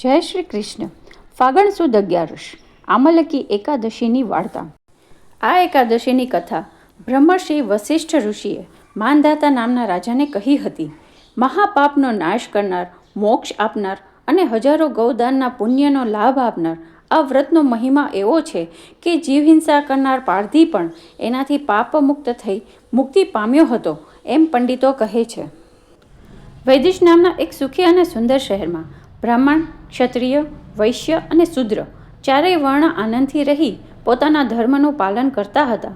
જય શ્રી કૃષ્ણ. ફાગણ સુદ 11 આમલકી એકાદશીની વાર્તા. આ એકાદશીની કથા બ્રહ્મર્ષિ વસિષ્ઠ ઋષિએ માનધાતા નામના રાજાને કહી હતી. મહાપાપનો નાશ કરનાર, મોક્ષ આપનાર અને હજારો ગૌદાનના પુણ્યનો લાભ આપનાર આ વ્રતનો મહિમા એવો છે કે જીવહિંસા કરનાર પારધી પણ એનાથી પાપમુક્ત થઈ મુક્તિ પામ્યો હતો, એમ પંડિતો કહે છે. વૈદિશ નામના એક સુખી અને સુંદર શહેરમાં બ્રાહ્મણ, ક્ષત્રિય, વૈશ્ય અને શૂદ્ર ચારેય વર્ણ આનંદથી રહી પોતાના ધર્મનું પાલન કરતા હતા.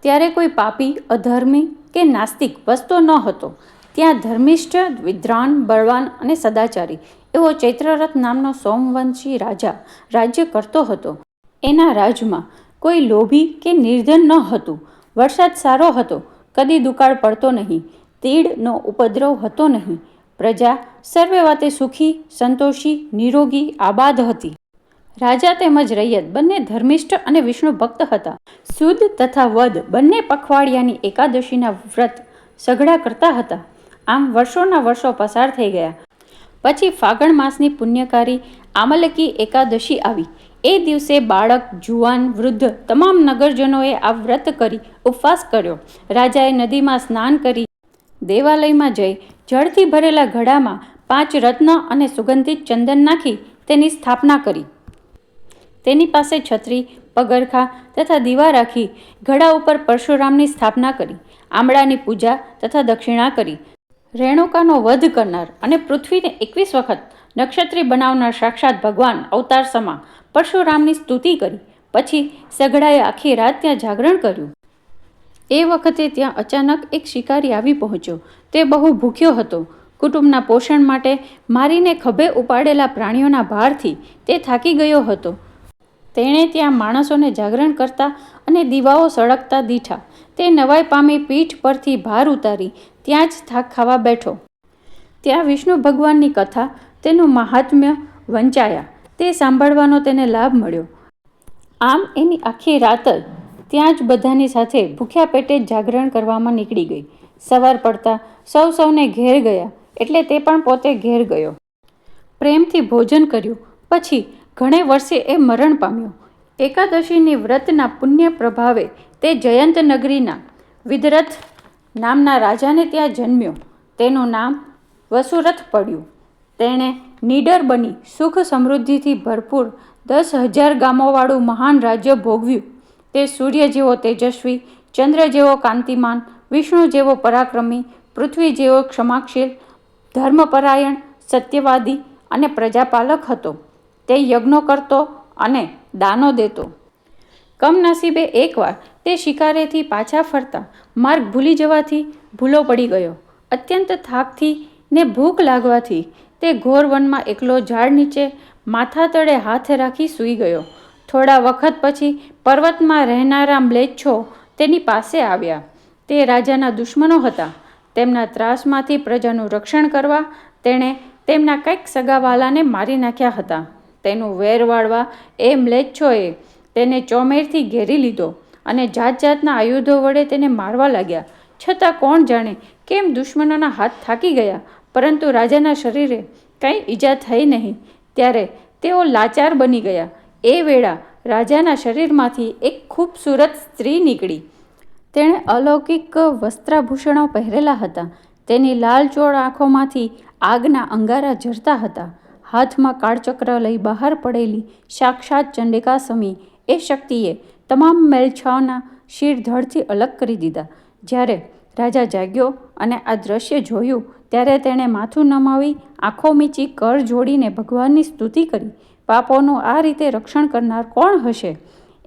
ત્યારે કોઈ પાપી, અધર્મી કે નાસ્તિક વસતો ન હતો. ત્યાં ધર્મિષ્ઠ, વિદ્વાન, બળવાન અને સદાચારી એવો ચૈત્રરથ નામનો સોમવંશી રાજા રાજ્ય કરતો હતો. એના રાજમાં કોઈ લોભી કે નિર્ધન ન હતું. વરસાદ સારો હતો, કદી દુકાળ પડતો નહીં, તીડનો ઉપદ્રવ હતો નહીં. પ્રજા સર્વે વાતે સુખી, સંતોષી, નિરોગી, આબાદ હતી. રાજા તેમજ રૈયત બંને ધર્મિષ્ઠ અને વિષ્ણુ ભક્ત હતા. સુદ તથા વદ બંને પખવાડિયાની એકાદશીના વ્રત સઘળા કરતા હતા. આમ વર્ષોના વર્ષો પસાર થઈ ગયા. પછી ફાગણ માસની પુણ્યકારી આમલકી એકાદશી આવી. એ દિવસે બાળક, જુવાન, વૃદ્ધ તમામ નગરજનોએ આ વ્રત કરી ઉપવાસ કર્યો. રાજાએ નદીમાં સ્નાન કરી દેવાલયમાં જઈ જળથી ભરેલા ઘડામાં 5 રત્ન અને સુગંધિત ચંદન નાખી તેની સ્થાપના કરી. તેની પાસે છત્રી, પગરખા તથા દીવા રાખી ઘડા ઉપર પરશુરામની સ્થાપના કરી. આંબળાની પૂજા તથા દક્ષિણા કરી. રેણુકાનો વધ કરનાર અને પૃથ્વીને 21 વખત નક્ષત્રી બનાવનાર સાક્ષાત ભગવાન અવતાર સમા પરશુરામની સ્તુતિ કરી. પછી સઘળાએ આખી રાત ત્યાં જાગરણ કર્યું. એ વખતે ત્યાં અચાનક એક શિકારી આવી પહોંચ્યો. તે બહુ ભૂખ્યો હતો. કુટુંબના પોષણ માટે મારીને ખભે ઉપાડેલા પ્રાણીઓના ભારથી તે થાકી ગયો હતો. તેણે ત્યાં માણસોને જાગરણ કરતા અને દીવાઓ સળગતા દીઠા. તે નવાઈ પામી પીઠ પરથી ભાર ઉતારી ત્યાં જ થાક ખાવા બેઠો. ત્યાં વિષ્ણુ ભગવાનની કથા, તેનું મહાત્મ્ય વંચાયા. તે સાંભળવાનો તેને લાભ મળ્યો. આમ એની આખી રાત જ ત્યાં જ બધાની સાથે ભૂખ્યા પેટે જાગરણ કરવામાં નીકળી ગઈ. સવાર પડતા સૌને ઘેર ગયા એટલે તે પણ પોતે ઘેર ગયો. પ્રેમથી ભોજન કર્યું. પછી ઘણે વર્ષે એ મરણ પામ્યો. એકાદશીની વ્રતના પુણ્ય પ્રભાવે તે જયંત નગરીના વિદરથ નામના રાજાને ત્યાં જન્મ્યો. તેનું નામ વસુરથ પડ્યું. તેણે નીડર બની સુખ સમૃદ્ધિથી ભરપૂર 10,000 ગામોવાળું મહાન રાજ્ય ભોગવ્યું. તે સૂર્ય જેવો તેજસ્વી, ચંદ્ર જેવો કાંતિમાન, વિષ્ણુ જેવો પરાક્રમી, પૃથ્વી જેવો ક્ષમાશીલ, ધર્મપરાયણ, સત્યવાદી અને પ્રજાપાલક હતો. તે યજ્ઞો કરતો અને દાનો દેતો. કમનસીબે એકવાર તે શિકારેથી પાછા ફરતા માર્ગ ભૂલી જવાથી ભૂલો પડી ગયો. અત્યંત થાકથી ને ભૂખ લાગવાથી તે ઘોર વનમાં એકલો ઝાડ નીચે માથા તળે હાથ રાખી સૂઈ ગયો. થોડા વખત પછી પર્વતમાં રહેનારા મ્લેચ્છો તેની પાસે આવ્યા. તે રાજાના દુશ્મનો હતા. તેમના ત્રાસમાંથી પ્રજાનું રક્ષણ કરવા તેણે તેમના કંઈક સગાવાલાને મારી નાખ્યા હતા. તેનું વેર વાળવા એ મ્લેચ્છોએ તેને ચોમેરથી ઘેરી લીધો અને જાત જાતના આયુધો વડે તેને મારવા લાગ્યા. છતાં કોણ જાણે કેમ દુશ્મનોના હાથ થાકી ગયા, પરંતુ રાજાના શરીરે કંઈ ઈજા થઈ નહીં. ત્યારે તેઓ લાચાર બની ગયા. એ વેળા રાજાના શરીરમાંથી એક ખૂબસૂરત સ્ત્રી નીકળી. તેણે અલૌકિક વસ્ત્રાભૂષણો પહેરેલા હતા. તેની લાલચોળ આંખોમાંથી આગના અંગારા ઝરતા હતા. હાથમાં કાળચક્ર લઈ બહાર પડેલી સાક્ષાત ચંડિકા સમી એ શક્તિએ તમામ મેલછાઓના શિર ધડથી અલગ કરી દીધા. જ્યારે રાજા જાગ્યો અને આ દ્રશ્ય જોયું ત્યારે તેણે માથું નમાવી આંખો મીચી કર જોડીને ભગવાનની સ્તુતિ કરી. પાપોનું આ રીતે રક્ષણ કરનાર કોણ હશે,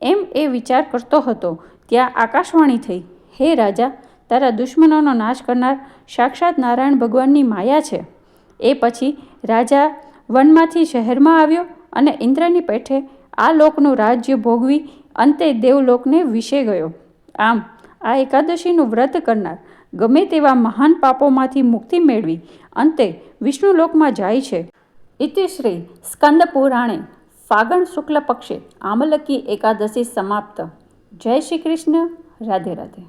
એમ એ વિચાર કરતો હતો. ત્યાં આકાશવાણી થઈ, હે રાજા, તારા દુશ્મનોનો નાશ કરનાર સાક્ષાત નારાયણ ભગવાનની માયા છે. એ પછી રાજા વનમાંથી શહેરમાં આવ્યો અને ઇન્દ્રની પેઠે આ લોકનું રાજ્ય ભોગવી અંતે દેવલોકને વિશે ગયો. આમ આ એકાદશીનું વ્રત કરનાર ગમે તેવા મહાન પાપોમાંથી મુક્તિ મેળવી અંતે વિષ્ણુલોકમાં જાય છે. ઇતિ શ્રી સ્કંદ પુરાણે ફાગણ શુક્લ પક્ષે આમલકી એકાદશી સમાપ્ત. જય શ્રી કૃષ્ણ. રાધે રાધે.